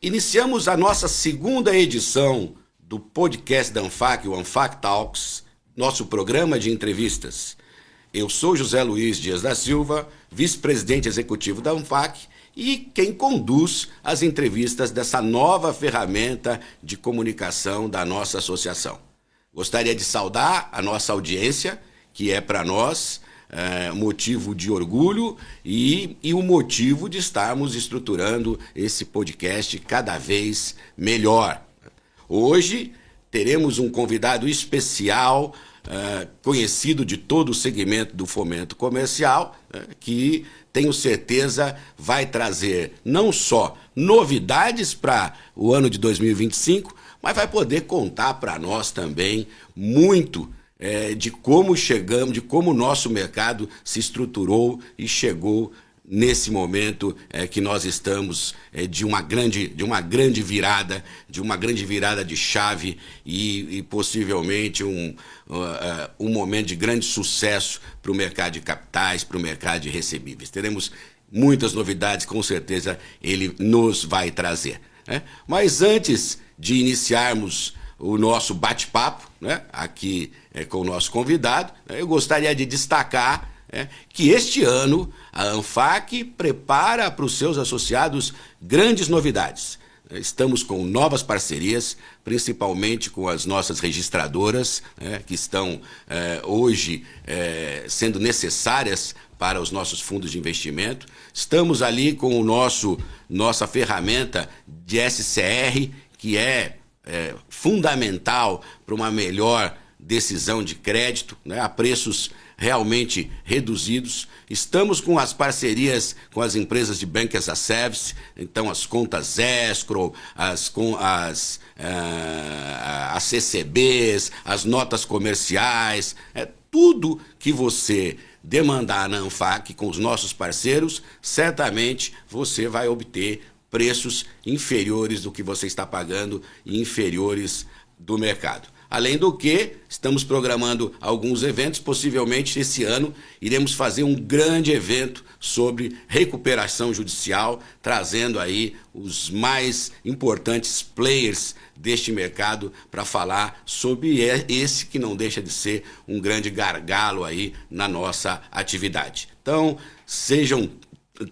Iniciamos a nossa segunda edição do podcast da ANFAC, o ANFAC Talks, nosso programa de entrevistas. Eu sou José Luiz Dias da Silva, vice-presidente executivo da ANFAC e quem conduz as entrevistas dessa nova ferramenta de comunicação da nossa associação. Gostaria de saudar a nossa audiência, que é para nós motivo de orgulho e o motivo de estarmos estruturando esse podcast cada vez melhor. Hoje teremos um convidado especial, conhecido de todo o segmento do fomento comercial, que tenho certeza vai trazer não só novidades para o ano de 2025, mas vai poder contar para nós também muito de como chegamos, de como o nosso mercado se estruturou e chegou nesse momento que nós estamos de uma grande virada de chave e possivelmente um momento de grande sucesso para o mercado de capitais, para o mercado de recebíveis. Teremos muitas novidades, com certeza ele nos vai trazer, né? Mas antes de iniciarmos o nosso bate-papo, né, aqui com o nosso convidado, eu gostaria de destacar que este ano a ANFAC prepara para os seus associados grandes novidades. Estamos com novas parcerias, principalmente com as nossas registradoras, que estão hoje sendo necessárias para os nossos fundos de investimento. Estamos ali com nossa ferramenta de SCR, que é fundamental para uma melhor decisão de crédito, né, a preços realmente reduzidos. Estamos com as parcerias com as empresas de Bank as a Service, então as contas escrow, as CCBs, as notas comerciais, tudo que você demandar na ANFAC com os nossos parceiros, certamente você vai obter preços inferiores do que você está pagando e inferiores do mercado. Além do que, estamos programando alguns eventos, possivelmente esse ano iremos fazer um grande evento sobre recuperação judicial, trazendo aí os mais importantes players deste mercado para falar sobre esse que não deixa de ser um grande gargalo aí na nossa atividade. Então,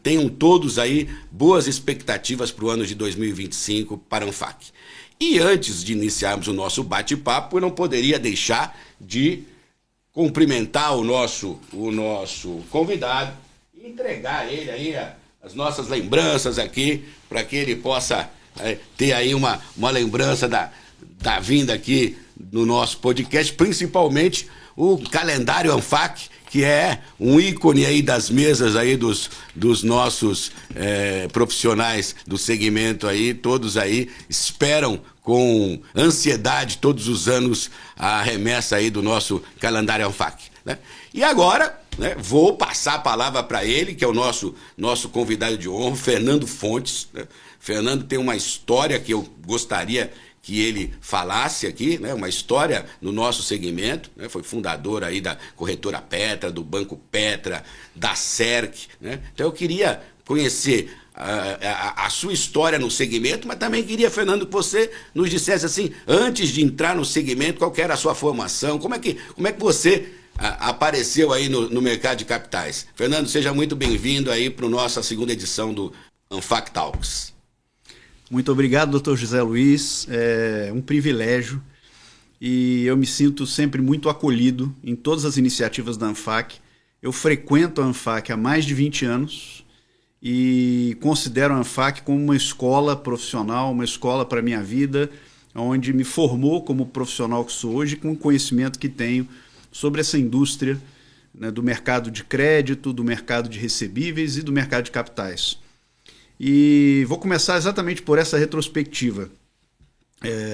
tenham todos aí boas expectativas para o ano de 2025 para a ANFAC. E antes de iniciarmos o nosso bate-papo, eu não poderia deixar de cumprimentar o nosso convidado e entregar a ele aí as nossas lembranças aqui, para que ele possa ter aí uma lembrança da vinda aqui no nosso podcast, principalmente o calendário ANFAC, que é um ícone aí das mesas aí dos nossos profissionais do segmento aí, todos aí esperam com ansiedade todos os anos a remessa aí do nosso calendário ANFAC, né? E agora, né, vou passar a palavra para ele, que é o nosso convidado de honra, Fernando Fontes, né? Fernando tem uma história que eu gostaria que ele falasse aqui, né, uma história no nosso segmento, né, foi fundador aí da corretora Petra, do Banco Petra, da CERC, né? Então eu queria conhecer a sua história no segmento, mas também queria, Fernando, que você nos dissesse assim, antes de entrar no segmento, qual que era a sua formação, como é que você apareceu aí no mercado de capitais. Fernando, seja muito bem-vindo aí para a nossa segunda edição do ANFAC Talks. Muito obrigado, doutor José Luiz. É um privilégio e eu me sinto sempre muito acolhido em todas as iniciativas da ANFAC. Eu frequento a ANFAC há mais de 20 anos e considero a ANFAC como uma escola profissional, uma escola para a minha vida, onde me formou como profissional que sou hoje, com o conhecimento que tenho sobre essa indústria, né, do mercado de crédito, do mercado de recebíveis e do mercado de capitais. E vou começar exatamente por essa retrospectiva.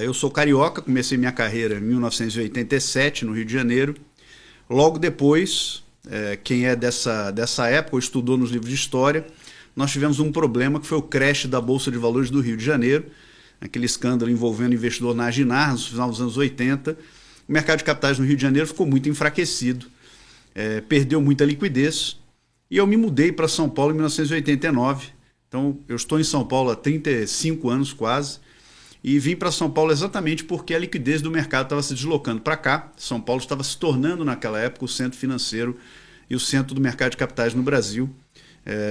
Eu sou carioca, comecei minha carreira em 1987, no Rio de Janeiro. Logo depois, quem é dessa época ou estudou nos livros de história, nós tivemos um problema que foi o crash da Bolsa de Valores do Rio de Janeiro, aquele escândalo envolvendo o investidor Naginar, no final dos anos 80, o mercado de capitais no Rio de Janeiro ficou muito enfraquecido, perdeu muita liquidez, e eu me mudei para São Paulo em 1989. Então, eu estou em São Paulo há 35 anos quase, e vim para São Paulo exatamente porque a liquidez do mercado estava se deslocando para cá. São Paulo estava se tornando, naquela época, o centro financeiro e o centro do mercado de capitais no Brasil.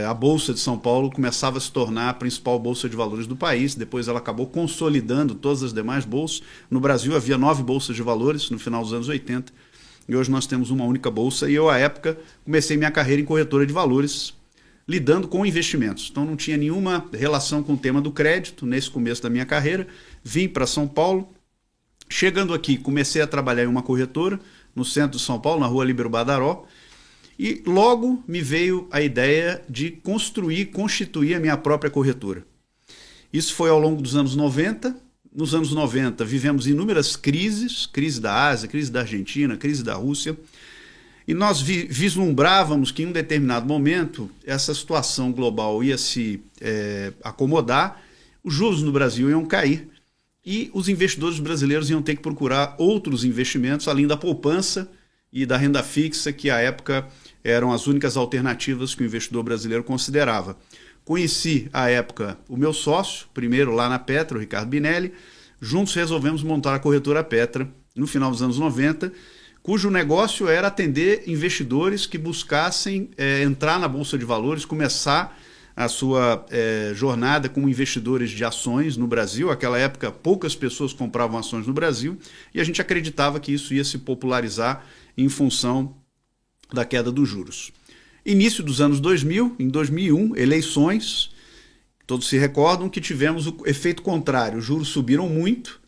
A Bolsa de São Paulo começava a se tornar a principal bolsa de valores do país, depois ela acabou consolidando todas as demais bolsas. No Brasil havia 9 bolsas de valores no final dos anos 80, e hoje nós temos uma única bolsa, e eu, à época, comecei minha carreira em corretora de valores, lidando com investimentos. Então não tinha nenhuma relação com o tema do crédito nesse começo da minha carreira. Vim para São Paulo. Chegando aqui, comecei a trabalhar em uma corretora no centro de São Paulo, na rua Líbero Badaró, e logo me veio a ideia de constituir a minha própria corretora. Isso foi ao longo dos anos 90. Nos anos 90 vivemos inúmeras crises, crise da Ásia, crise da Argentina, crise da Rússia, e nós vislumbrávamos que em um determinado momento essa situação global ia se acomodar, os juros no Brasil iam cair e os investidores brasileiros iam ter que procurar outros investimentos, além da poupança e da renda fixa, que à época eram as únicas alternativas que o investidor brasileiro considerava. Conheci, à época, o meu sócio, primeiro lá na Petra, o Ricardo Binelli. Juntos resolvemos montar a corretora Petra no final dos anos 90, cujo negócio era atender investidores que buscassem entrar na Bolsa de Valores, começar a sua jornada como investidores de ações no Brasil. Naquela época, poucas pessoas compravam ações no Brasil, e a gente acreditava que isso ia se popularizar em função da queda dos juros. Início dos anos 2000, em 2001, eleições, todos se recordam que tivemos o efeito contrário, os juros subiram muito,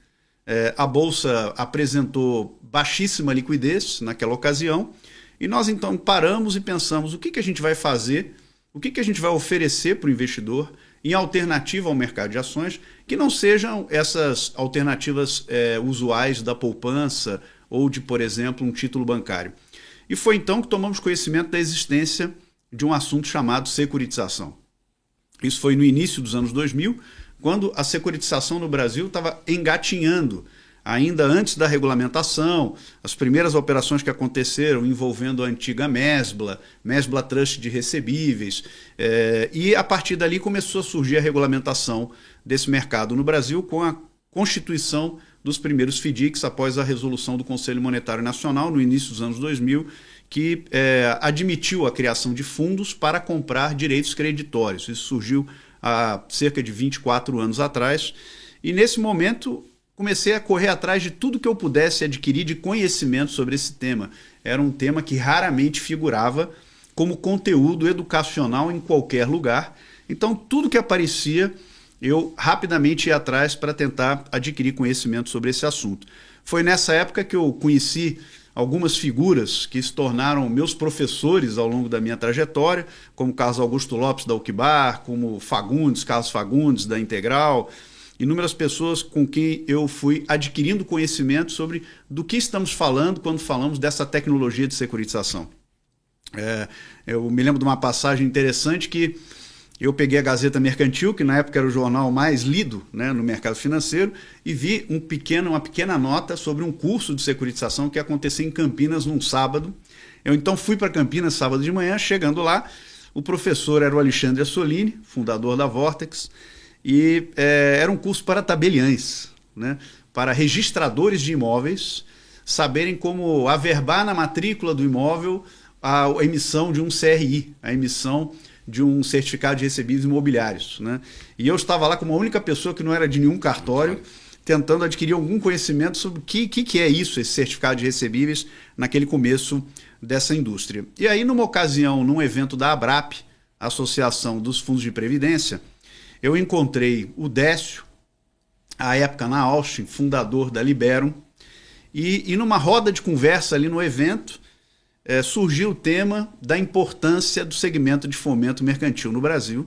a Bolsa apresentou baixíssima liquidez naquela ocasião, e nós então paramos e pensamos o que a gente vai fazer, o que a gente vai oferecer para o investidor em alternativa ao mercado de ações, que não sejam essas alternativas usuais da poupança ou de, por exemplo, um título bancário. E foi então que tomamos conhecimento da existência de um assunto chamado securitização. Isso foi no início dos anos 2000, quando a securitização no Brasil estava engatinhando, ainda antes da regulamentação. As primeiras operações que aconteceram envolvendo a antiga Mesbla Trust de recebíveis, e a partir dali começou a surgir a regulamentação desse mercado no Brasil com a constituição dos primeiros FDICs após a resolução do Conselho Monetário Nacional no início dos anos 2000, que admitiu a criação de fundos para comprar direitos creditórios. Isso surgiu há cerca de 24 anos atrás, e nesse momento comecei a correr atrás de tudo que eu pudesse adquirir de conhecimento sobre esse tema. Era um tema que raramente figurava como conteúdo educacional em qualquer lugar, então tudo que aparecia eu rapidamente ia atrás para tentar adquirir conhecimento sobre esse assunto. Foi nessa época que eu conheci algumas figuras que se tornaram meus professores ao longo da minha trajetória, como Carlos Augusto Lopes da Uquibar, como Carlos Fagundes da Integral, inúmeras pessoas com quem eu fui adquirindo conhecimento sobre do que estamos falando quando falamos dessa tecnologia de securitização. Eu me lembro de uma passagem interessante que eu peguei a Gazeta Mercantil, que na época era o jornal mais lido, né, no mercado financeiro, e vi uma pequena nota sobre um curso de securitização que ia acontecer em Campinas num sábado. Eu então fui para Campinas sábado de manhã. Chegando lá, o professor era o Alexandre Assolini, fundador da Vortex, e era um curso para tabeliães, né, para registradores de imóveis saberem como averbar na matrícula do imóvel a emissão de um CRI, a emissão de um certificado de recebíveis imobiliários, né? E eu estava lá como a única pessoa que não era de nenhum cartório, tentando adquirir algum conhecimento sobre o que é isso, esse certificado de recebíveis, naquele começo dessa indústria. E aí, numa ocasião, num evento da ABRAP, Associação dos Fundos de Previdência, eu encontrei o Décio, à época na Austin, fundador da Liberum, e numa roda de conversa ali no evento, surgiu o tema da importância do segmento de fomento mercantil no Brasil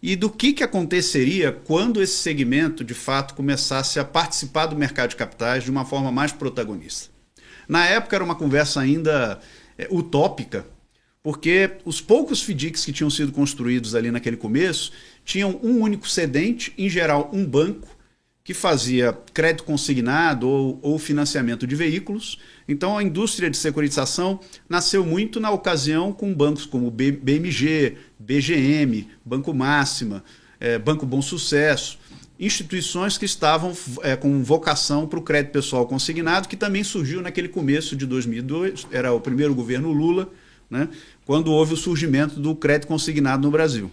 e do que aconteceria quando esse segmento, de fato, começasse a participar do mercado de capitais de uma forma mais protagonista. Na época era uma conversa ainda utópica, porque os poucos FDICs que tinham sido construídos ali naquele começo tinham um único cedente, em geral um banco, que fazia crédito consignado ou financiamento de veículos. Então a indústria de securitização nasceu muito na ocasião com bancos como BMG, BGM, Banco Máxima, Banco Bom Sucesso, instituições que estavam com vocação para o crédito pessoal consignado, que também surgiu naquele começo de 2002, era o primeiro governo Lula, né, quando houve o surgimento do crédito consignado no Brasil.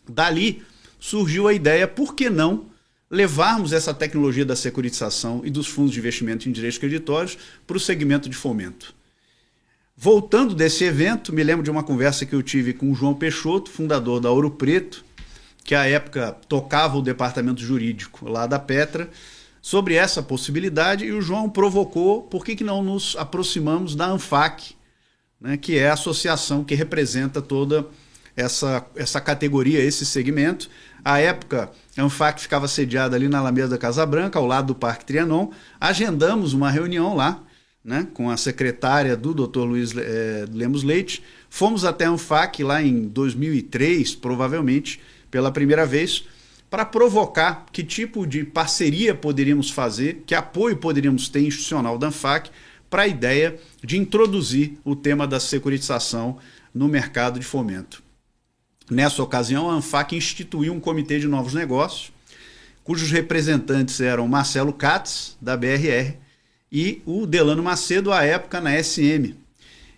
Dali surgiu a ideia, por que não levarmos essa tecnologia da securitização e dos fundos de investimento em direitos creditórios para o segmento de fomento. Voltando desse evento, me lembro de uma conversa que eu tive com o João Peixoto, fundador da Ouro Preto, que à época tocava o departamento jurídico lá da Petra, sobre essa possibilidade, e o João provocou por que não nos aproximamos da ANFAC, né, que é a associação que representa toda essa categoria, esse segmento. À época, a ANFAC ficava sediada ali na Alameda da Casa Branca, ao lado do Parque Trianon. Agendamos uma reunião lá, né, com a secretária do Dr. Luiz Lemos Leite. Fomos até a ANFAC lá em 2003, provavelmente, pela primeira vez, para provocar que tipo de parceria poderíamos fazer, que apoio poderíamos ter institucional da ANFAC para a ideia de introduzir o tema da securitização no mercado de fomento. Nessa ocasião, a ANFAC instituiu um comitê de novos negócios, cujos representantes eram Marcelo Katz, da BRR, e o Delano Macedo, à época, na SM.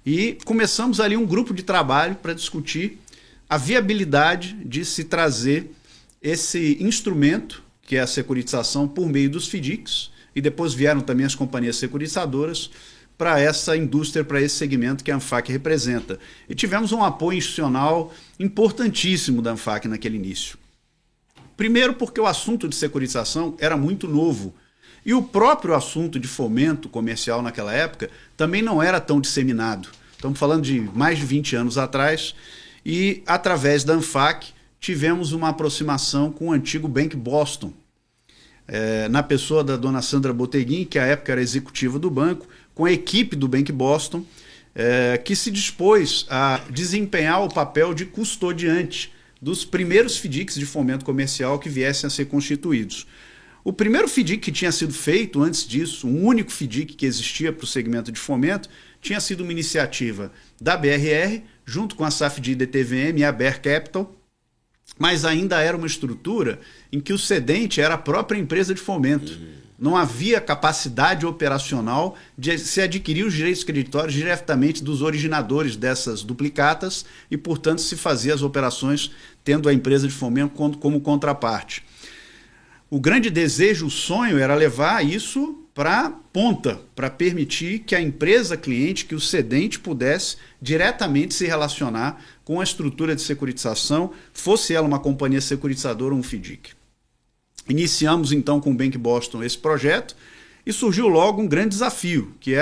E começamos ali um grupo de trabalho para discutir a viabilidade de se trazer esse instrumento, que é a securitização, por meio dos FDICs, e depois vieram também as companhias securitizadoras, para essa indústria, para esse segmento que a ANFAC representa. E tivemos um apoio institucional importantíssimo da ANFAC naquele início. Primeiro porque o assunto de securitização era muito novo, e o próprio assunto de fomento comercial naquela época também não era tão disseminado. Estamos falando de mais de 20 anos atrás, e através da ANFAC tivemos uma aproximação com o antigo Bank Boston, na pessoa da dona Sandra Boteguin, que à época era executiva do banco, com a equipe do Bank Boston, que se dispôs a desempenhar o papel de custodiante dos primeiros FDICs de fomento comercial que viessem a ser constituídos. O primeiro FDIC que tinha sido feito antes disso, um único FDIC que existia para o segmento de fomento, tinha sido uma iniciativa da BRR, junto com a SAFDI DTVM e a Bear Capital, mas ainda era uma estrutura em que o cedente era a própria empresa de fomento. Não havia capacidade operacional de se adquirir os direitos creditórios diretamente dos originadores dessas duplicatas e, portanto, se fazia as operações tendo a empresa de fomento como contraparte. O grande desejo, o sonho era levar isso para a ponta, para permitir que a empresa cliente, que o cedente pudesse diretamente se relacionar com a estrutura de securitização, fosse ela uma companhia securitizadora ou um FDIC. Iniciamos então com o Bank Boston esse projeto e surgiu logo um grande desafio, que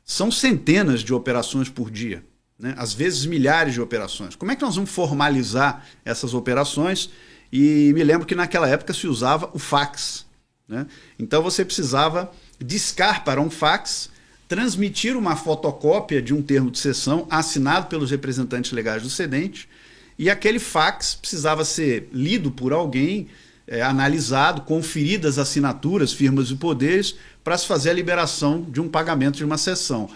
são centenas de operações por dia, né? Às vezes milhares de operações. Como é que nós vamos formalizar essas operações? E me lembro que naquela época se usava o fax, né? Então você precisava discar para um fax, transmitir uma fotocópia de um termo de cessão assinado pelos representantes legais do cedente, e aquele fax precisava ser lido por alguém, analisado, conferidas assinaturas, firmas e poderes, para se fazer a liberação de um pagamento de uma cessão.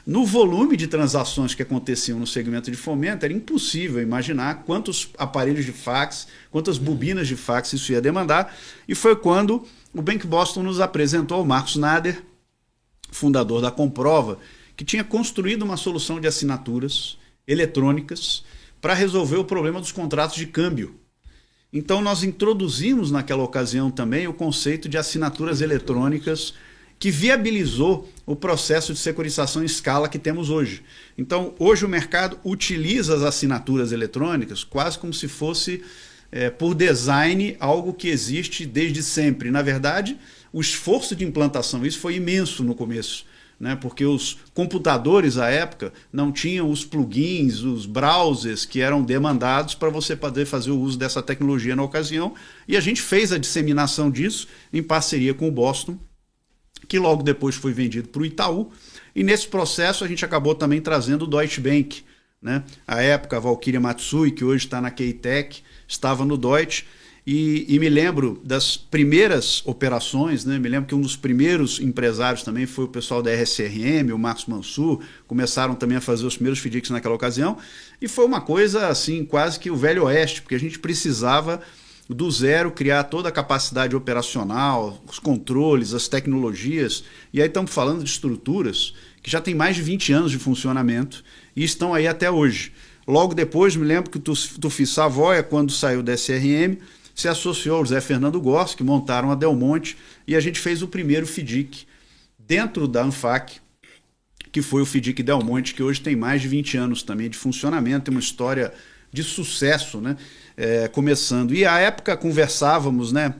No volume de transações que aconteciam no segmento de fomento, era impossível imaginar quantos aparelhos de fax, quantas bobinas de fax isso ia demandar, e foi quando o Bank Boston nos apresentou o Marcos Nader, fundador da Comprova, que tinha construído uma solução de assinaturas eletrônicas para resolver o problema dos contratos de câmbio. Então nós introduzimos naquela ocasião também o conceito de assinaturas eletrônicas, que viabilizou o processo de securitização em escala que temos hoje. Então hoje o mercado utiliza as assinaturas eletrônicas quase como se fosse, por design, algo que existe desde sempre. Na verdade, o esforço de implantação disso foi imenso no começo, né? Porque os computadores à época não tinham os plugins, os browsers que eram demandados para você poder fazer o uso dessa tecnologia na ocasião, e a gente fez a disseminação disso em parceria com o Boston, que logo depois foi vendido para o Itaú, e nesse processo a gente acabou também trazendo o Deutsche Bank, né? À época, a Valkyria Matsui, que hoje está na Keitech, estava no Deutsche, E me lembro das primeiras operações, né? Me lembro que um dos primeiros empresários também foi o pessoal da RSRM, o Marcos Mansur, começaram também a fazer os primeiros FDICs naquela ocasião, e foi uma coisa assim, quase que o Velho Oeste, porque a gente precisava do zero criar toda a capacidade operacional, os controles, as tecnologias, e aí estamos falando de estruturas que já tem mais de 20 anos de funcionamento e estão aí até hoje. Logo depois, me lembro que o Tufis Savoia, quando saiu da SRM, se associou ao Zé Fernando Góes, que montaram a Del Monte, e a gente fez o primeiro FDIC dentro da ANFAC, que foi o FDIC Del Monte, que hoje tem mais de 20 anos também de funcionamento, tem uma história de sucesso, né? Começando. E à época conversávamos, né?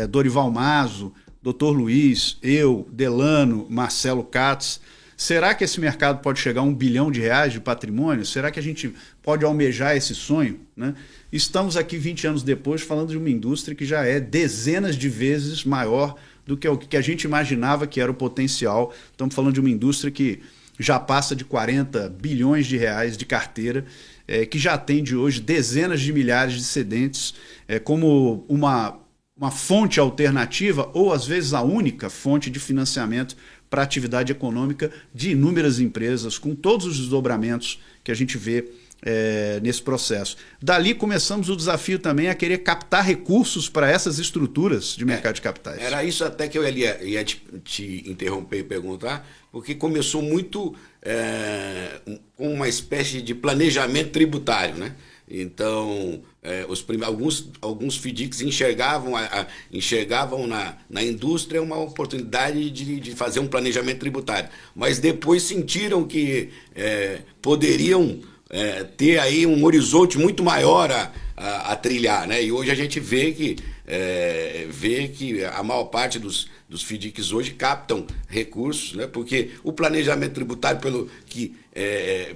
Dorival Mazo, Dr. Luiz, eu, Delano, Marcelo Katz. Será que esse mercado pode chegar a R$1 bilhão de patrimônio? Será que a gente pode almejar esse sonho, né? Estamos aqui 20 anos depois falando de uma indústria que já é dezenas de vezes maior do que o que a gente imaginava que era o potencial. Estamos falando de uma indústria que já passa de 40 bilhões de reais de carteira, que já atende hoje dezenas de milhares de cedentes, como uma fonte alternativa ou às vezes a única fonte de financiamento para a atividade econômica de inúmeras empresas, com todos os desdobramentos que a gente vê nesse processo. Dali começamos o desafio também a querer captar recursos para essas estruturas de mercado de capitais. Era isso até que eu ia te interromper e perguntar, porque começou muito com uma espécie de planejamento tributário, né? Então, alguns FDICs enxergavam na indústria uma oportunidade de fazer um planejamento tributário, mas depois sentiram que poderiam ter aí um horizonte muito maior a trilhar, né? E hoje a gente vê que a maior parte dos FDICs hoje captam recursos, né? Porque o planejamento tributário,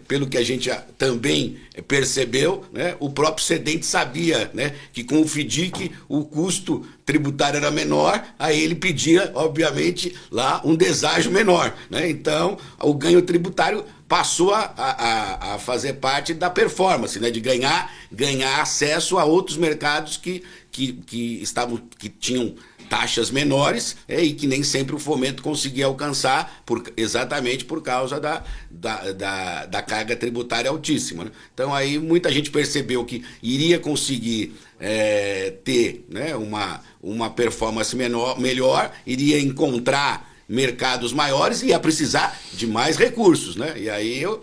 pelo que a gente também percebeu, né? O próprio cedente sabia, né? Que com o FDIC o custo tributário era menor, aí ele pedia, obviamente, lá um deságio menor, né? Então, o ganho tributário passou a fazer parte da performance, né? De ganhar acesso a outros mercados que tinham taxas menores e que nem sempre o fomento conseguia alcançar exatamente por causa da carga tributária altíssima, né? Então aí muita gente percebeu que iria conseguir ter, né, uma performance melhor, iria encontrar mercados maiores e ia precisar de mais recursos, né? E aí eu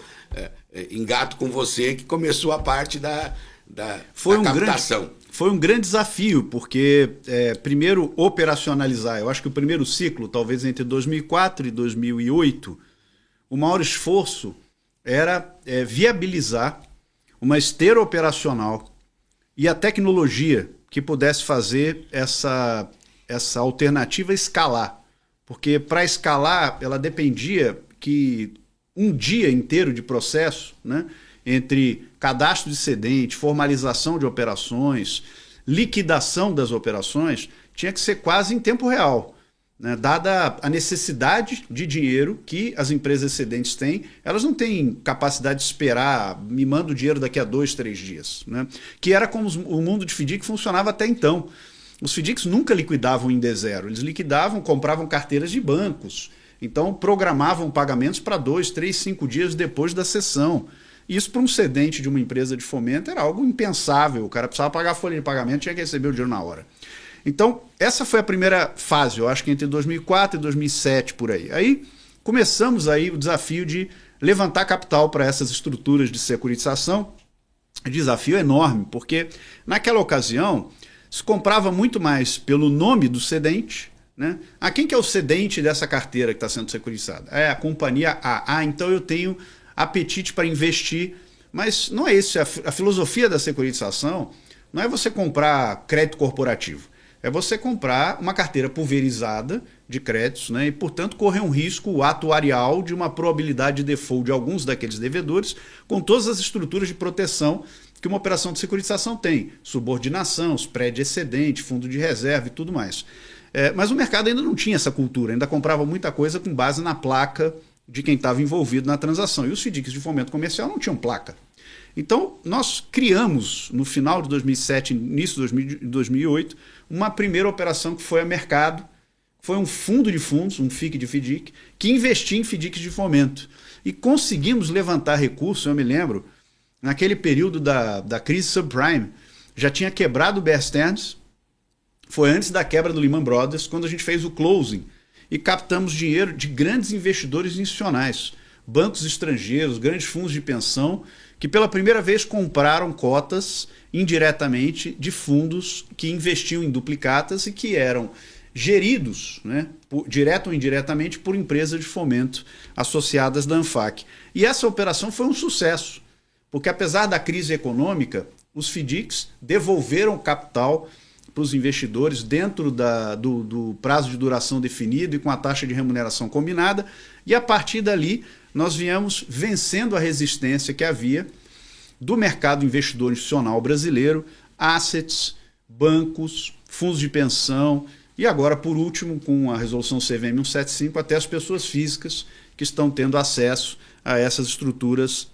engato com você que começou a parte da captação. Foi um grande desafio, porque primeiro operacionalizar, eu acho que o primeiro ciclo, talvez entre 2004 e 2008, o maior esforço era viabilizar uma esteira operacional e a tecnologia que pudesse fazer essa alternativa escalar. Porque para escalar, ela dependia que um dia inteiro de processo, né, entre cadastro de cedente, formalização de operações, liquidação das operações, tinha que ser quase em tempo real, né? Dada a necessidade de dinheiro que as empresas excedentes têm, elas não têm capacidade de esperar, me manda o dinheiro daqui a 2, 3 dias, né? Que era como o mundo de FDIC funcionava até então. Os FDICs nunca liquidavam em D0, eles liquidavam, compravam carteiras de bancos, então programavam pagamentos para 2, 3, 5 dias depois da cessão. Isso para um cedente de uma empresa de fomento era algo impensável, o cara precisava pagar a folha de pagamento, tinha que receber o dinheiro na hora. Então, essa foi a primeira fase, eu acho que entre 2004 e 2007, por aí. Aí começamos aí o desafio de levantar capital para essas estruturas de securitização. Desafio enorme, porque naquela ocasião se comprava muito mais pelo nome do cedente, né? Quem que é o cedente dessa carteira que está sendo securitizada? É a companhia A. Então eu tenho apetite para investir, mas não é isso. A filosofia da securitização não é você comprar crédito corporativo, é você comprar uma carteira pulverizada de créditos, né? E, portanto, correr um risco atuarial de uma probabilidade de default de alguns daqueles devedores com todas as estruturas de proteção que uma operação de securitização tem, subordinação, spread excedente, fundo de reserva e tudo mais. Mas o mercado ainda não tinha essa cultura, ainda comprava muita coisa com base na placa de quem estava envolvido na transação. E os FDICs de fomento comercial não tinham placa. Então, nós criamos, no final de 2007, início de 2008, uma primeira operação que foi a mercado. Foi um fundo de fundos, um FIC de FDIC, que investia em FDICs de fomento. E conseguimos levantar recursos, eu me lembro, naquele período da crise subprime, já tinha quebrado o Bear Stearns, foi antes da quebra do Lehman Brothers, quando a gente fez o closing e captamos dinheiro de grandes investidores institucionais, bancos estrangeiros, grandes fundos de pensão, que pela primeira vez compraram cotas indiretamente de fundos que investiam em duplicatas e que eram geridos, né, direto ou indiretamente, por empresas de fomento associadas da ANFAC. E essa operação foi um sucesso, porque apesar da crise econômica, os FDICs devolveram capital para os investidores dentro do prazo de duração definido e com a taxa de remuneração combinada, e a partir dali nós viemos vencendo a resistência que havia do mercado investidor institucional brasileiro, assets, bancos, fundos de pensão e agora, por último, com a resolução CVM 175, até as pessoas físicas que estão tendo acesso a essas estruturas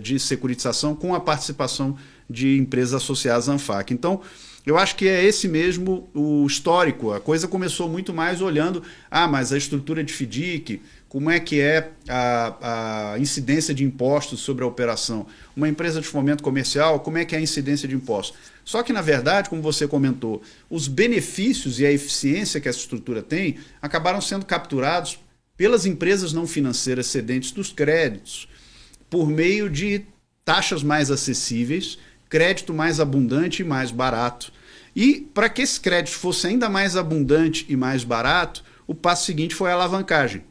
de securitização com a participação de empresas associadas à ANFAC. Então, eu acho que é esse mesmo o histórico. A coisa começou muito mais olhando, mas a estrutura de FDIC, como é que é a incidência de impostos sobre a operação? Uma empresa de fomento comercial, como é que é a incidência de impostos? Só que, na verdade, como você comentou, os benefícios e a eficiência que essa estrutura tem acabaram sendo capturados pelas empresas não financeiras cedentes dos créditos por meio de taxas mais acessíveis, crédito mais abundante e mais barato. E para que esse crédito fosse ainda mais abundante e mais barato, o passo seguinte foi a alavancagem.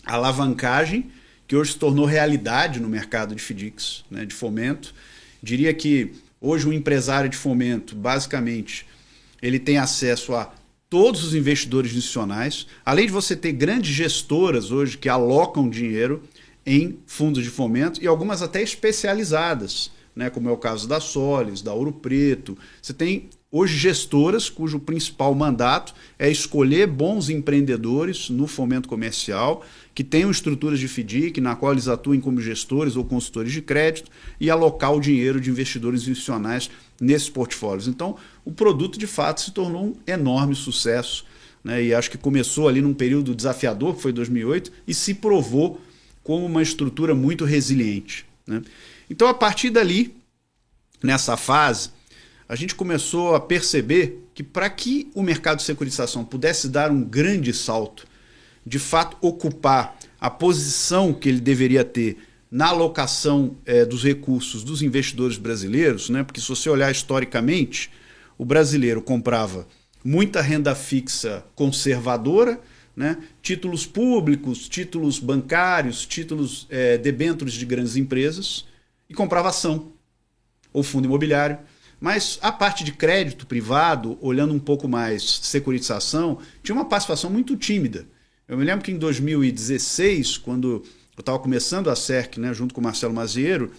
A alavancagem que hoje se tornou realidade no mercado de FDICs, né, de fomento. Diria que hoje o empresário de fomento, basicamente, ele tem acesso a todos os investidores institucionais, além de você ter grandes gestoras hoje que alocam dinheiro em fundos de fomento e algumas até especializadas, né, como é o caso da Solis, da Ouro Preto. Você tem hoje gestoras cujo principal mandato é escolher bons empreendedores no fomento comercial, que tenham estruturas de FDIC, na qual eles atuem como gestores ou consultores de crédito e alocar o dinheiro de investidores institucionais nesses portfólios. Então, o produto, de fato, se tornou um enorme sucesso, né, e acho que começou ali num período desafiador, que foi 2008, e se provou como uma estrutura muito resiliente, né? Então, a partir dali, nessa fase, a gente começou a perceber que para que o mercado de securitização pudesse dar um grande salto, de fato ocupar a posição que ele deveria ter na alocação dos recursos dos investidores brasileiros, né? Porque se você olhar historicamente, o brasileiro comprava muita renda fixa conservadora, né? Títulos públicos, títulos bancários, títulos debêntures de grandes empresas, e comprava ação ou fundo imobiliário. Mas a parte de crédito privado, olhando um pouco mais securitização, tinha uma participação muito tímida. Eu me lembro que em 2016, quando eu estava começando a SERC, né, junto com o Marcelo Maziero,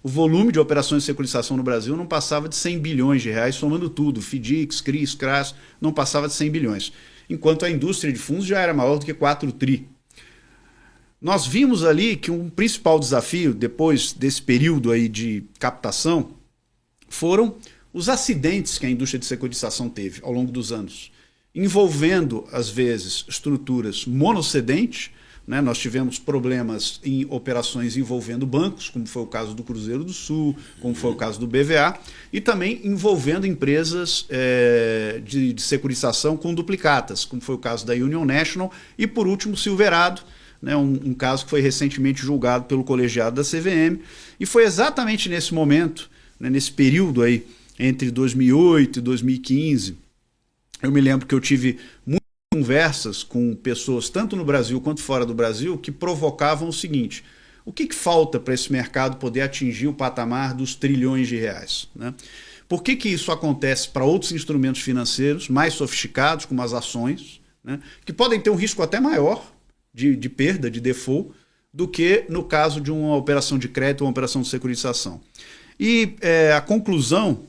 o volume de operações de securitização no Brasil não passava de 100 bilhões de reais, somando tudo, FDICs, CRIs, CRAS, não passava de 100 bilhões. Enquanto a indústria de fundos já era maior do que 4 tri. Nós vimos ali que um principal desafio, depois desse período aí de captação, foram os acidentes que a indústria de securitização teve ao longo dos anos, envolvendo, às vezes, estruturas monocedentes, né? Nós tivemos problemas em operações envolvendo bancos, como foi o caso do Cruzeiro do Sul, como foi o caso do BVA, e também envolvendo empresas de securitização com duplicatas, como foi o caso da Union National e, por último, Silverado, né? Um caso que foi recentemente julgado pelo colegiado da CVM, e foi exatamente nesse momento, né, nesse período aí, entre 2008 e 2015, eu me lembro que eu tive muitas conversas com pessoas, tanto no Brasil quanto fora do Brasil, que provocavam o seguinte: o que falta para esse mercado poder atingir o patamar dos trilhões de reais, né? Por que isso acontece para outros instrumentos financeiros mais sofisticados, como as ações, né, que podem ter um risco até maior de perda, de default, do que no caso de uma operação de crédito ou uma operação de securitização? E a conclusão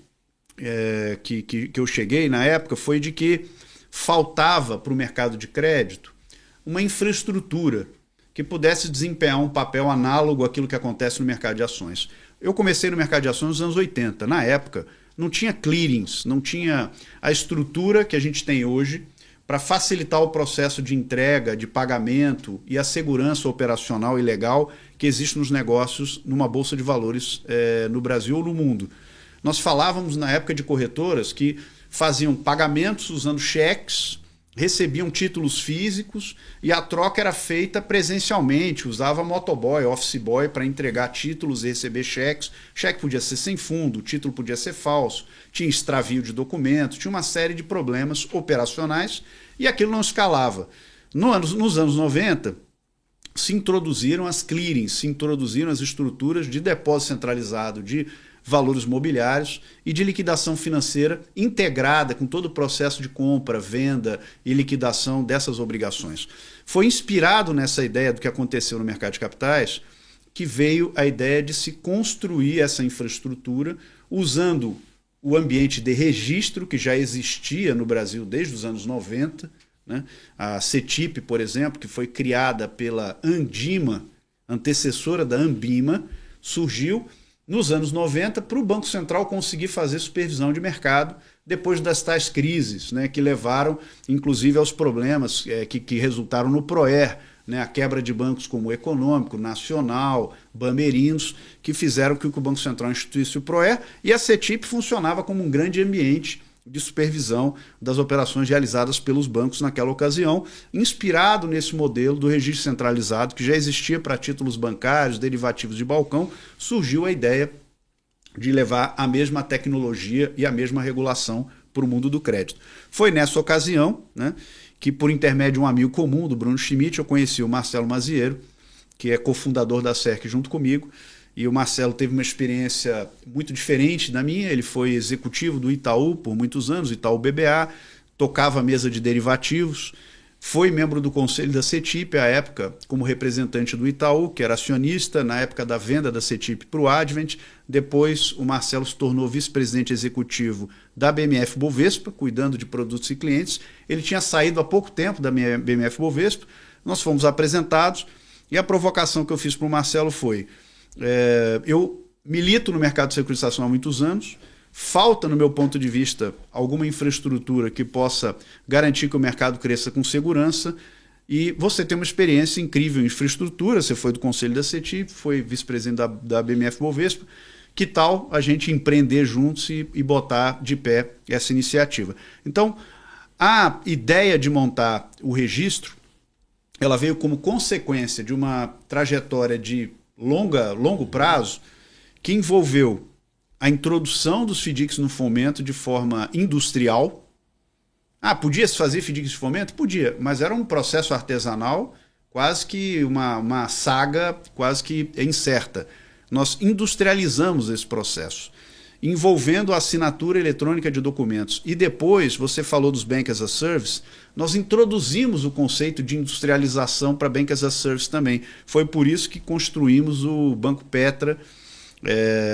que eu cheguei na época foi de que faltava para o mercado de crédito uma infraestrutura que pudesse desempenhar um papel análogo àquilo que acontece no mercado de ações. Eu comecei no mercado de ações nos anos 80. Na época, não tinha clearings, não tinha a estrutura que a gente tem hoje para facilitar o processo de entrega, de pagamento e a segurança operacional e legal que existe nos negócios numa bolsa de valores no Brasil ou no mundo. Nós falávamos na época de corretoras que faziam pagamentos usando cheques, recebiam títulos físicos e a troca era feita presencialmente, usava motoboy, office boy para entregar títulos e receber cheques. Cheque podia ser sem fundo, o título podia ser falso, tinha extravio de documentos, tinha uma série de problemas operacionais e aquilo não escalava. Nos anos 90, se introduziram as clearings, se introduziram as estruturas de depósito centralizado de valores mobiliários e de liquidação financeira integrada com todo o processo de compra, venda e liquidação dessas obrigações. Foi inspirado nessa ideia do que aconteceu no mercado de capitais que veio a ideia de se construir essa infraestrutura usando o ambiente de registro que já existia no Brasil desde os anos 90, né? A CETIP, por exemplo, que foi criada pela Andima, antecessora da Ambima, surgiu nos anos 90 para o Banco Central conseguir fazer supervisão de mercado depois das tais crises, né, que levaram inclusive aos problemas que resultaram no PROER, né, a quebra de bancos como o Econômico, Nacional, Bamerinos, que fizeram que o Banco Central instituísse o PROER e a CETIP funcionava como um grande ambiente de supervisão das operações realizadas pelos bancos naquela ocasião, inspirado nesse modelo do registro centralizado que já existia para títulos bancários, derivativos de balcão, surgiu a ideia de levar a mesma tecnologia e a mesma regulação para o mundo do crédito. Foi nessa ocasião, né, que por intermédio de um amigo comum, do Bruno Schmidt, eu conheci o Marcelo Maziero, que é cofundador da CERC junto comigo, e o Marcelo teve uma experiência muito diferente da minha. Ele foi executivo do Itaú por muitos anos, Itaú BBA, tocava a mesa de derivativos, foi membro do conselho da CETIP, à época, como representante do Itaú, que era acionista, na época da venda da CETIP para o Advent. Depois, o Marcelo se tornou vice-presidente executivo da BMF Bovespa, cuidando de produtos e clientes. Ele tinha saído há pouco tempo da BMF Bovespa, nós fomos apresentados, e a provocação que eu fiz para o Marcelo foi: eu milito no mercado de securitização há muitos anos, falta, no meu ponto de vista, alguma infraestrutura que possa garantir que o mercado cresça com segurança, e você tem uma experiência incrível em infraestrutura, você foi do conselho da CETIP, foi vice-presidente da BMF Bovespa, que tal a gente empreender juntos e botar de pé essa iniciativa? Então, a ideia de montar o registro, ela veio como consequência de uma trajetória de longo prazo que envolveu a introdução dos FDICs no fomento de forma industrial. Podia-se fazer FDICs de fomento? Podia, mas era um processo artesanal, quase que uma saga quase que incerta. Nós industrializamos esse processo, envolvendo a assinatura eletrônica de documentos. E depois, você falou dos Bank as a Service, nós introduzimos o conceito de industrialização para Bank as a Service também. Foi por isso que construímos o Banco Petra.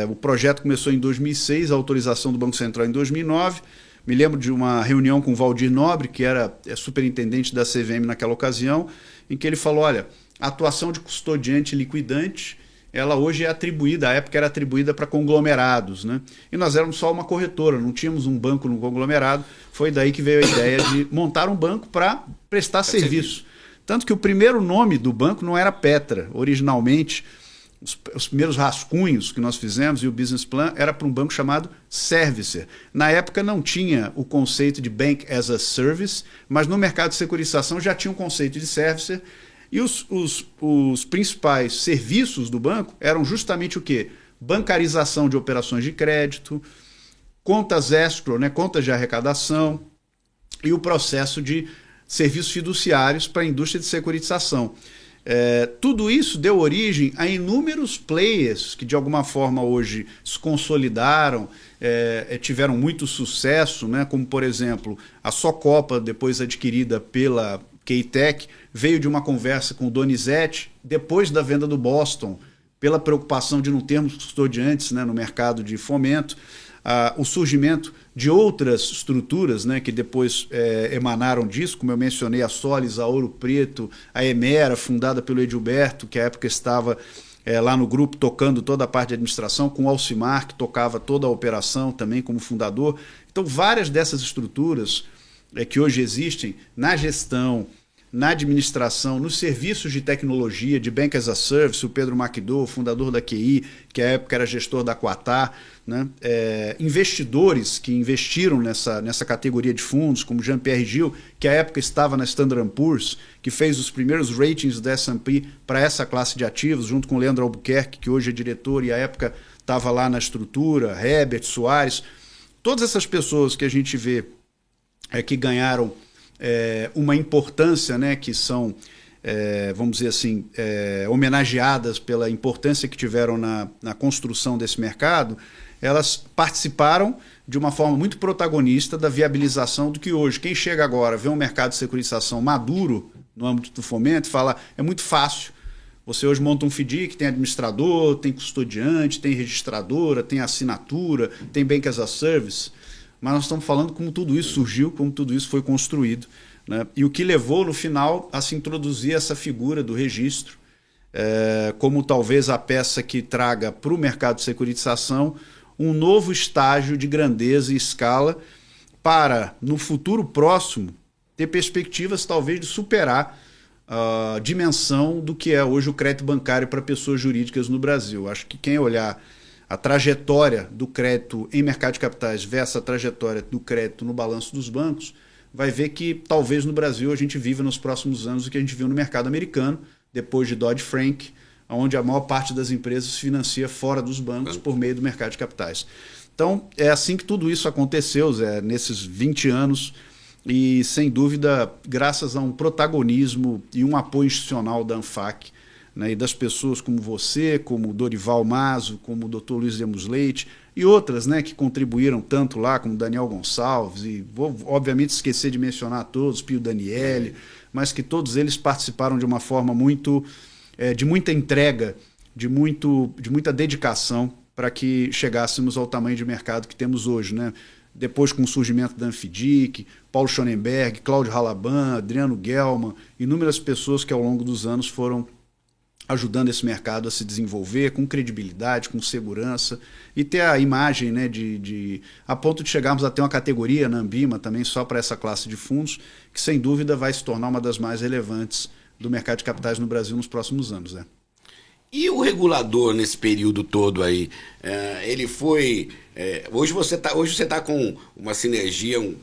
O projeto começou em 2006, a autorização do Banco Central em 2009. Me lembro de uma reunião com o Valdir Nobre, que era superintendente da CVM naquela ocasião, em que ele falou: olha, a atuação de custodiante e liquidante, ela hoje é atribuída, à época era atribuída para conglomerados, né? E nós éramos só uma corretora, não tínhamos um banco no conglomerado. Foi daí que veio a ideia de montar um banco para prestar serviço. Tanto que o primeiro nome do banco não era Petra. Originalmente, os primeiros rascunhos que nós fizemos e o business plan era para um banco chamado Servicer. Na época não tinha o conceito de Bank as a Service, mas no mercado de securitização já tinha um conceito de Servicer. E os principais serviços do banco eram justamente o quê? Bancarização de operações de crédito, contas escrow, né, contas de arrecadação, e o processo de serviços fiduciários para a indústria de securitização. Tudo isso deu origem a inúmeros players que de alguma forma hoje se consolidaram, tiveram muito sucesso, né, como por exemplo a Socopa, depois adquirida pela Keitech, veio de uma conversa com o Donizete depois da venda do Boston, pela preocupação de não termos custodiantes, né, no mercado de fomento. O surgimento de outras estruturas, né, que depois emanaram disso, como eu mencionei, a Solis, a Ouro Preto, a Emera, fundada pelo Edilberto, que à época estava lá no grupo, tocando toda a parte de administração, com o Alcimar, que tocava toda a operação também como fundador. Então, várias dessas estruturas que hoje existem na gestão, na administração, nos serviços de tecnologia, de Bank as a Service, o Pedro Macdo, fundador da QI, que à época era gestor da Quatar, né? Investidores que investiram nessa categoria de fundos, como Jean-Pierre Gil, que à época estava na Standard & Poor's, que fez os primeiros ratings da S&P para essa classe de ativos, junto com o Leandro Albuquerque, que hoje é diretor e à época estava lá na estrutura, Herbert Soares. Todas essas pessoas que a gente vê que ganharam uma importância, né, que são, vamos dizer assim, homenageadas pela importância que tiveram na construção desse mercado, elas participaram de uma forma muito protagonista da viabilização do que hoje, quem chega agora, vê um mercado de securitização maduro no âmbito do fomento e fala, é muito fácil. Você hoje monta um FDIC, tem administrador, tem custodiante, tem registradora, tem assinatura, tem Bank as a Service, mas nós estamos falando como tudo isso surgiu, como tudo isso foi construído, né? E o que levou, no final, a se introduzir essa figura do registro, como talvez a peça que traga para o mercado de securitização um novo estágio de grandeza e escala para, no futuro próximo, ter perspectivas talvez de superar a dimensão do que é hoje o crédito bancário para pessoas jurídicas no Brasil. Acho que quem olhar a trajetória do crédito em mercado de capitais versus a trajetória do crédito no balanço dos bancos, vai ver que talvez no Brasil a gente viva nos próximos anos o que a gente viu no mercado americano, depois de Dodd-Frank, onde a maior parte das empresas se financia fora dos bancos por meio do mercado de capitais. Então, é assim que tudo isso aconteceu, Zé, nesses 20 anos, e sem dúvida, graças a um protagonismo e um apoio institucional da ANFAC, né, e das pessoas como você, como o Dorival Mazo, como o Dr. Luiz Lemos Leite e outras, né, que contribuíram tanto lá, como Daniel Gonçalves, e vou obviamente esquecer de mencionar todos, Pio Daniele, mas que todos eles participaram de uma forma muito, de muita entrega, de muita dedicação para que chegássemos ao tamanho de mercado que temos hoje, né? Depois com o surgimento da Anfidic, Paulo Schonenberg, Cláudio Halaban, Adriano Gelman, inúmeras pessoas que ao longo dos anos foram ajudando esse mercado a se desenvolver com credibilidade, com segurança e ter a imagem, né, a ponto de chegarmos a ter uma categoria na Ambima também só para essa classe de fundos, que sem dúvida vai se tornar uma das mais relevantes do mercado de capitais no Brasil nos próximos anos, né? E o regulador nesse período todo aí, ele foi... hoje você tá com uma sinergia, um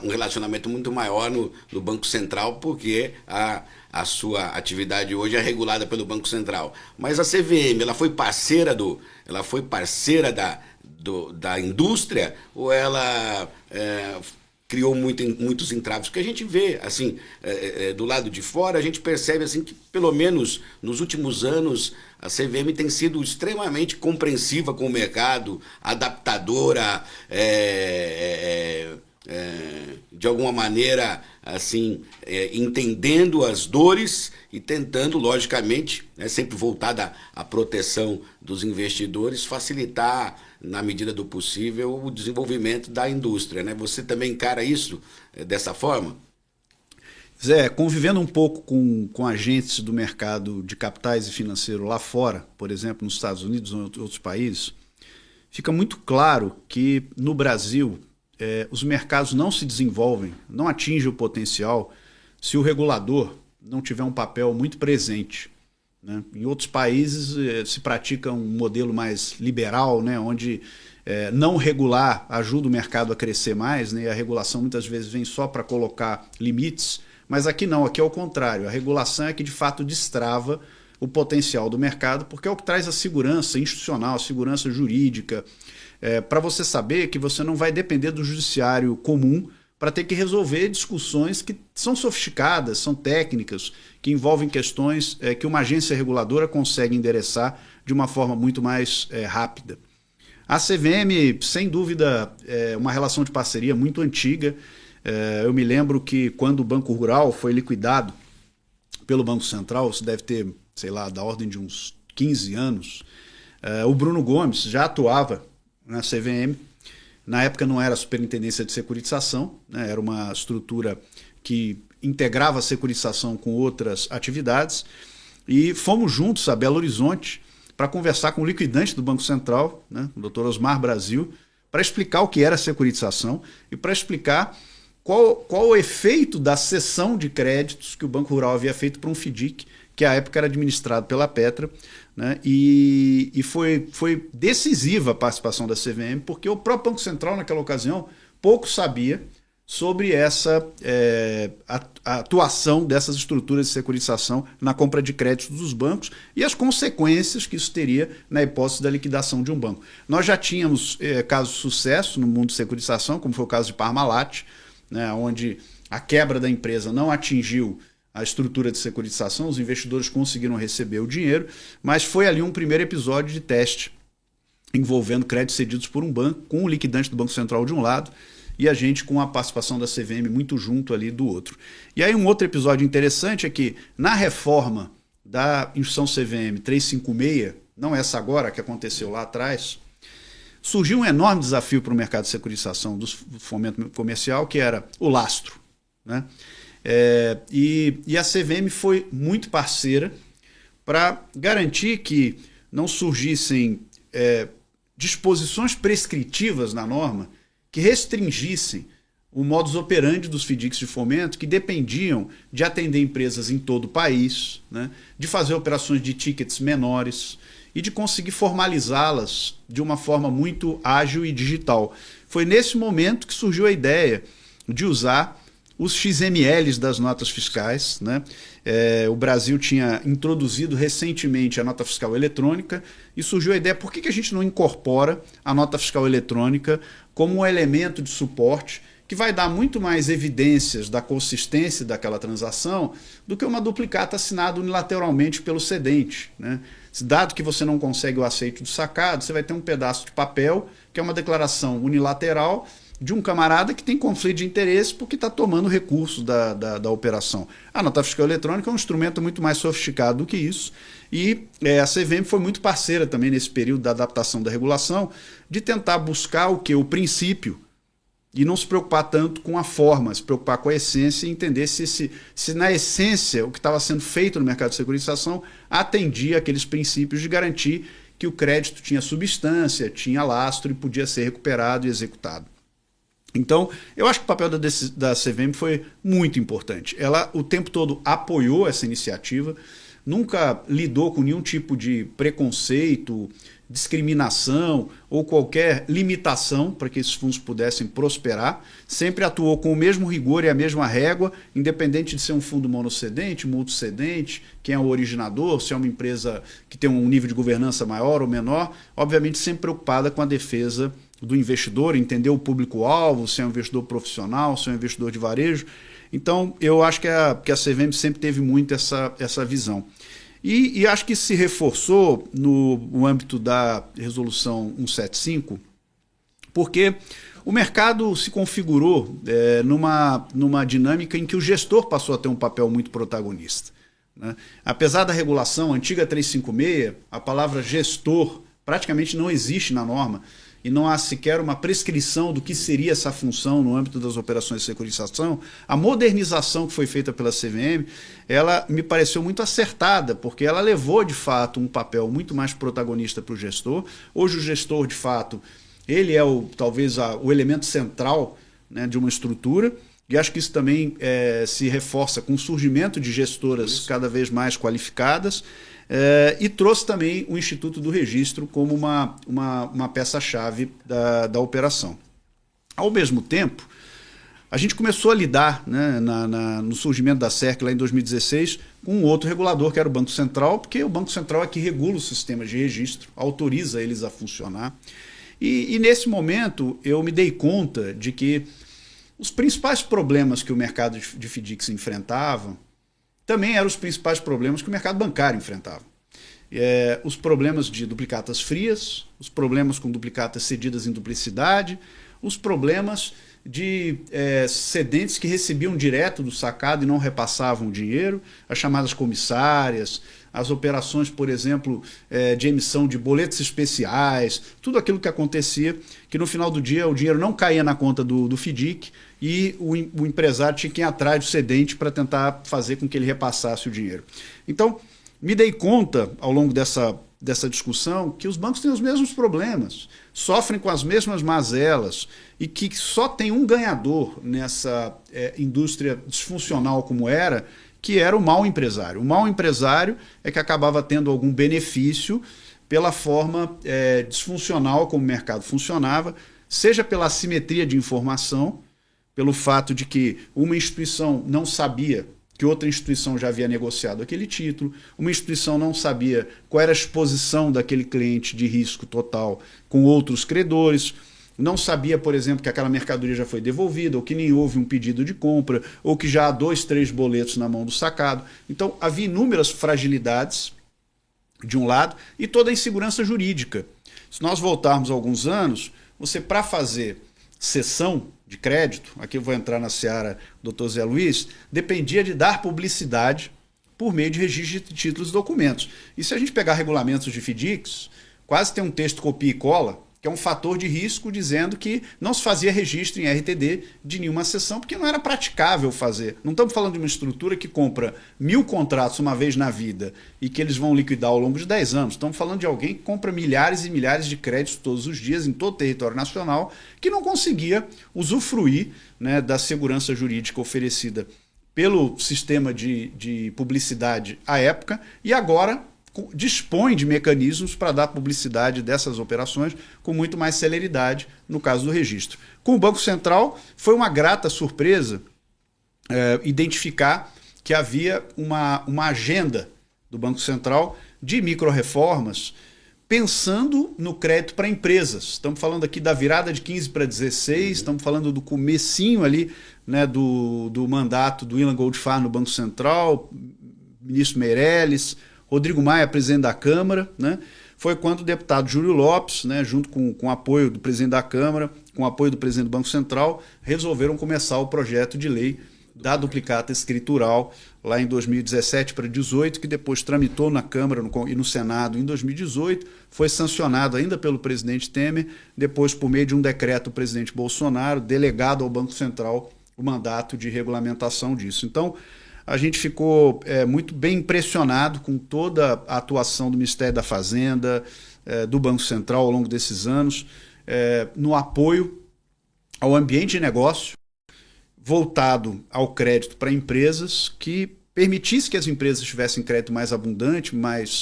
relacionamento muito maior no Banco Central, porque a sua atividade hoje é regulada pelo Banco Central. Mas a CVM, ela foi parceira da indústria, ou ela criou muitos entraves? Porque a gente vê, assim, do lado de fora, a gente percebe assim, que, pelo menos nos últimos anos, a CVM tem sido extremamente compreensiva com o mercado, adaptadora, de alguma maneira, assim, entendendo as dores e tentando, logicamente, né, sempre voltada à proteção dos investidores, facilitar, na medida do possível, o desenvolvimento da indústria, né? Você também encara isso dessa forma? Zé, convivendo um pouco com agentes do mercado de capitais e financeiro lá fora, por exemplo, nos Estados Unidos ou em outros países, fica muito claro que no Brasil os mercados não se desenvolvem, não atingem o potencial se o regulador não tiver um papel muito presente, né? Em outros países se pratica um modelo mais liberal, né, onde não regular ajuda o mercado a crescer mais, né, e a regulação muitas vezes vem só para colocar limites, mas aqui não, aqui é o contrário. A regulação é que de fato destrava o potencial do mercado, porque é o que traz a segurança institucional, a segurança jurídica, para você saber que você não vai depender do judiciário comum para ter que resolver discussões que são sofisticadas, são técnicas, que envolvem questões que uma agência reguladora consegue endereçar de uma forma muito mais rápida. A CVM, sem dúvida, é uma relação de parceria muito antiga. Eu me lembro que quando o Banco Rural foi liquidado pelo Banco Central, isso deve ter, sei lá, da ordem de uns 15 anos, o Bruno Gomes já atuava na CVM. Na época não era a Superintendência de Securitização, né? Era uma estrutura que integrava a securitização com outras atividades, e fomos juntos a Belo Horizonte para conversar com o liquidante do Banco Central, né, o Dr. Osmar Brasil, para explicar o que era a securitização e para explicar qual o efeito da cessão de créditos que o Banco Rural havia feito para um FDIC, que à época era administrado pela Petra, né, e foi decisiva a participação da CVM, porque o próprio Banco Central, naquela ocasião, pouco sabia sobre essa a atuação dessas estruturas de securitização na compra de créditos dos bancos e as consequências que isso teria na hipótese da liquidação de um banco. Nós já tínhamos casos de sucesso no mundo de securitização, como foi o caso de Parmalat, né, onde a quebra da empresa não atingiu a estrutura de securitização, os investidores conseguiram receber o dinheiro, mas foi ali um primeiro episódio de teste envolvendo créditos cedidos por um banco, com o liquidante do Banco Central de um lado, e a gente com a participação da CVM muito junto ali do outro. E aí um outro episódio interessante é que na reforma da Instrução CVM 356, não essa agora, que aconteceu lá atrás, surgiu um enorme desafio para o mercado de securitização do fomento comercial, que era o lastro, né? E a CVM foi muito parceira para garantir que não surgissem disposições prescritivas na norma que restringissem o modus operandi dos FDICs de fomento, que dependiam de atender empresas em todo o país, né, de fazer operações de tickets menores e de conseguir formalizá-las de uma forma muito ágil e digital. Foi nesse momento que surgiu a ideia de usar os XMLs das notas fiscais, né? O Brasil tinha introduzido recentemente a nota fiscal eletrônica e surgiu a ideia, por que a gente não incorpora a nota fiscal eletrônica como um elemento de suporte que vai dar muito mais evidências da consistência daquela transação do que uma duplicata assinada unilateralmente pelo cedente, né? Dado que você não consegue o aceite do sacado, você vai ter um pedaço de papel que é uma declaração unilateral de um camarada que tem conflito de interesse porque está tomando recurso da operação. A nota fiscal eletrônica é um instrumento muito mais sofisticado do que isso e a CVM foi muito parceira também nesse período da adaptação da regulação de tentar buscar o princípio e não se preocupar tanto com a forma, se preocupar com a essência e entender se na essência o que estava sendo feito no mercado de securitização atendia aqueles princípios de garantir que o crédito tinha substância, tinha lastro e podia ser recuperado e executado. Então, eu acho que o papel da CVM foi muito importante. Ela o tempo todo apoiou essa iniciativa, nunca lidou com nenhum tipo de preconceito, discriminação ou qualquer limitação para que esses fundos pudessem prosperar. Sempre atuou com o mesmo rigor e a mesma régua, independente de ser um fundo monocedente, multicedente, quem é o originador, se é uma empresa que tem um nível de governança maior ou menor, obviamente sempre preocupada com a defesa do investidor, entender o público-alvo, se é um investidor profissional, se é um investidor de varejo. Então, eu acho que a CVM sempre teve muito essa visão. E acho que se reforçou no âmbito da Resolução 175, porque o mercado se configurou numa dinâmica em que o gestor passou a ter um papel muito protagonista, né? Apesar da regulação antiga 356, a palavra gestor praticamente não existe na norma, e não há sequer uma prescrição do que seria essa função no âmbito das operações de securitização. A modernização que foi feita pela CVM, ela me pareceu muito acertada, porque ela levou, de fato, um papel muito mais protagonista para o gestor. Hoje o gestor, de fato, ele é talvez o elemento central, né, de uma estrutura, e acho que isso também se reforça com o surgimento de gestoras cada vez mais qualificadas, e trouxe também o Instituto do Registro como uma peça-chave da operação. Ao mesmo tempo, a gente começou a lidar, né, no surgimento da SERC lá em 2016 com um outro regulador, que era o Banco Central, porque o Banco Central é que regula os sistemas de registro, autoriza eles a funcionar. E nesse momento eu me dei conta de que os principais problemas que o mercado de FDICs enfrentava também eram os principais problemas que o mercado bancário enfrentava. Os problemas de duplicatas frias, os problemas com duplicatas cedidas em duplicidade, os problemas de cedentes que recebiam direto do sacado e não repassavam o dinheiro, as chamadas comissárias, as operações, por exemplo, de emissão de boletos especiais, tudo aquilo que acontecia, que no final do dia o dinheiro não caía na conta do FDIC e o empresário tinha que ir atrás do cedente para tentar fazer com que ele repassasse o dinheiro. Então, me dei conta, ao longo dessa dessa discussão que os bancos têm os mesmos problemas, sofrem com as mesmas mazelas e que só tem um ganhador nessa indústria disfuncional como era, que era o mau empresário. O mau empresário é que acabava tendo algum benefício pela forma disfuncional como o mercado funcionava, seja pela assimetria de informação, pelo fato de que uma instituição não sabia que outra instituição já havia negociado aquele título, uma instituição não sabia qual era a exposição daquele cliente de risco total com outros credores, não sabia, por exemplo, que aquela mercadoria já foi devolvida, ou que nem houve um pedido de compra, ou que já há 2, 3 boletos na mão do sacado. Então, havia inúmeras fragilidades, de um lado, e toda a insegurança jurídica. Se nós voltarmos alguns anos, você, para fazer cessão de crédito, aqui eu vou entrar na seara do Dr. Zé Luiz, dependia de dar publicidade por meio de registro de títulos e documentos. E se a gente pegar regulamentos de FDICs, quase tem um texto copia e cola, que é um fator de risco dizendo que não se fazia registro em RTD de nenhuma cessão, porque não era praticável fazer. Não estamos falando de uma estrutura que compra 1000 contratos uma vez na vida e que eles vão liquidar ao longo de 10 anos. Estamos falando de alguém que compra milhares e milhares de créditos todos os dias em todo o território nacional, que não conseguia usufruir, né, da segurança jurídica oferecida pelo sistema de publicidade à época, e agora dispõe de mecanismos para dar publicidade dessas operações com muito mais celeridade no caso do registro. Com o Banco Central, foi uma grata surpresa identificar que havia uma agenda do Banco Central de micro-reformas pensando no crédito para empresas. Estamos falando aqui da virada de 15 para 16, estamos falando do comecinho ali, né, do mandato do Ilan Goldfarb no Banco Central, ministro Meirelles, Rodrigo Maia, presidente da Câmara, né? Foi quando o deputado Júlio Lopes, né, junto com o apoio do presidente da Câmara, com o apoio do presidente do Banco Central, resolveram começar o projeto de lei da duplicata escritural lá em 2017 para 2018, que depois tramitou na Câmara e no Senado em 2018, foi sancionado ainda pelo presidente Temer, depois por meio de um decreto do presidente Bolsonaro, delegado ao Banco Central o mandato de regulamentação disso. Então, a gente ficou muito bem impressionado com toda a atuação do Ministério da Fazenda, do Banco Central ao longo desses anos, no apoio ao ambiente de negócio voltado ao crédito para empresas, que permitisse que as empresas tivessem crédito mais abundante,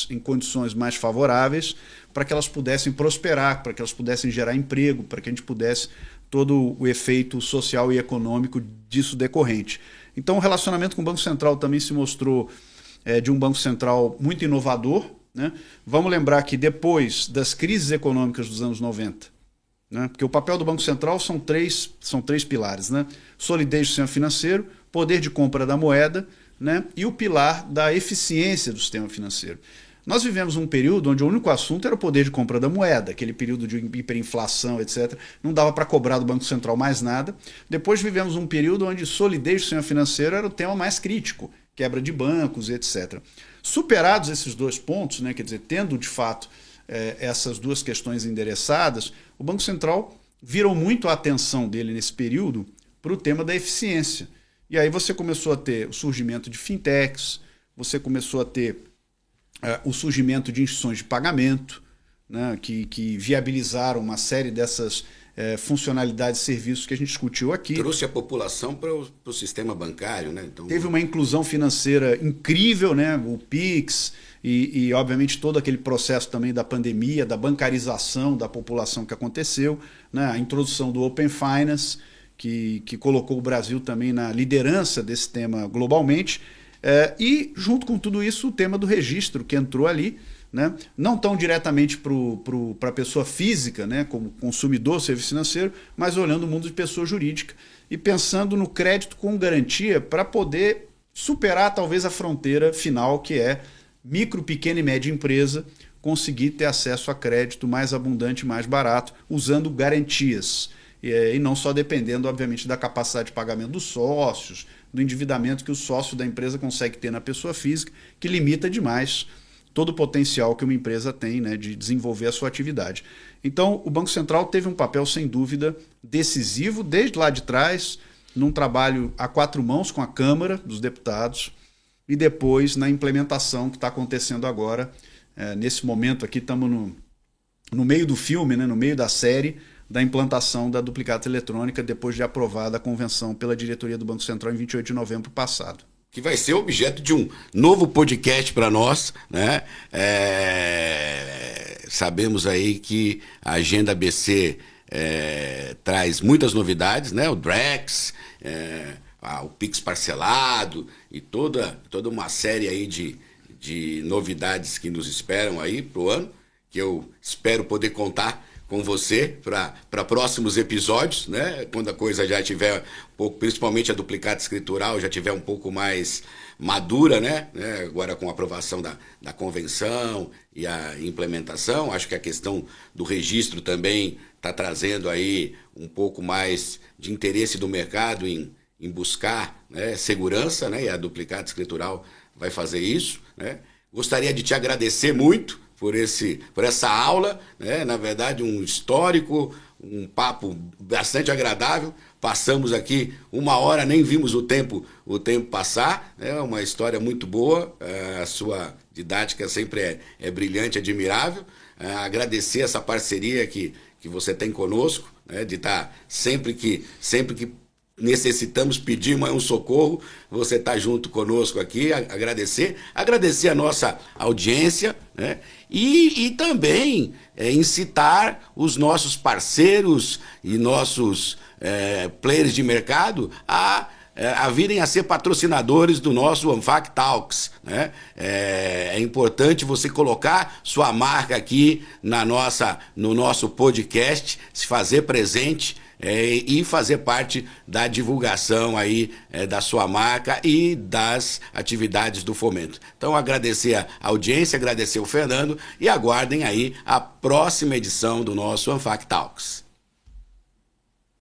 em condições mais favoráveis, para que elas pudessem prosperar, para que elas pudessem gerar emprego, para que a gente pudesse todo o efeito social e econômico disso decorrente. Então, o relacionamento com o Banco Central também se mostrou de um Banco Central muito inovador, né? Vamos lembrar que depois das crises econômicas dos anos 90, né? Porque o papel do Banco Central são três pilares, né? Solidez do sistema financeiro, poder de compra da moeda, né? E o pilar da eficiência do sistema financeiro. Nós vivemos um período onde o único assunto era o poder de compra da moeda, aquele período de hiperinflação, etc. Não dava para cobrar do Banco Central mais nada. Depois vivemos um período onde solidez do sistema financeiro era o tema mais crítico, quebra de bancos, etc. Superados esses dois pontos, né, quer dizer, tendo de fato essas duas questões endereçadas, o Banco Central virou muito a atenção dele nesse período para o tema da eficiência. E aí você começou a ter o surgimento de fintechs, você começou a ter o surgimento de instituições de pagamento, né, que viabilizaram uma série dessas funcionalidades e serviços que a gente discutiu aqui. Trouxe a população para o sistema bancário, né? Então, teve uma inclusão financeira incrível, né? O PIX e, obviamente, todo aquele processo também da pandemia, da bancarização da população que aconteceu, né? A introdução do Open Finance, que colocou o Brasil também na liderança desse tema globalmente. E, junto com tudo isso, o tema do registro que entrou ali, né? Não tão diretamente para a pessoa física, né? Como consumidor, serviço financeiro, mas olhando o mundo de pessoa jurídica e pensando no crédito com garantia para poder superar talvez a fronteira final, que é micro, pequena e média empresa conseguir ter acesso a crédito mais abundante, mais barato, usando garantias. E não só dependendo, obviamente, da capacidade de pagamento dos sócios, do endividamento que o sócio da empresa consegue ter na pessoa física, que limita demais todo o potencial que uma empresa tem, né, de desenvolver a sua atividade. Então, o Banco Central teve um papel, sem dúvida, decisivo, desde lá de trás, num trabalho a 4 mãos com a Câmara dos Deputados, e depois na implementação que está acontecendo agora Nesse momento aqui estamos no meio do filme, né, no meio da série, da implantação da duplicata eletrônica, depois de aprovada a convenção pela diretoria do Banco Central em 28 de novembro passado. Que vai ser objeto de um novo podcast para nós, né? Sabemos aí que a Agenda ABC traz muitas novidades, né? O Drex, o Pix parcelado e toda uma série aí de novidades que nos esperam aí para o ano, que eu espero poder contar com você para próximos episódios, né? Quando a coisa já tiver um pouco, principalmente a duplicata escritural, já tiver um pouco mais madura, né? Agora com a aprovação da convenção e a implementação, acho que a questão do registro também está trazendo aí um pouco mais de interesse do mercado em buscar, né, segurança, né? E a duplicata escritural vai fazer isso, né? Gostaria de te agradecer muito por essa aula, né? Na verdade, um histórico, um papo bastante agradável. Passamos aqui 1 hora, nem vimos o tempo passar. É uma história muito boa, a sua didática sempre é brilhante, admirável. Agradecer essa parceria que você tem conosco, né? De estar sempre que necessitamos pedir um socorro, você está junto conosco aqui, agradecer a nossa audiência, né? E também incitar os nossos parceiros e nossos players de mercado a virem a ser patrocinadores do nosso ANFAC Talks, né? É importante você colocar sua marca aqui no nosso podcast, se fazer presente, e fazer parte da divulgação aí da sua marca e das atividades do fomento. Então, agradecer a audiência, agradecer o Fernando e aguardem aí a próxima edição do nosso ANFAC Talks.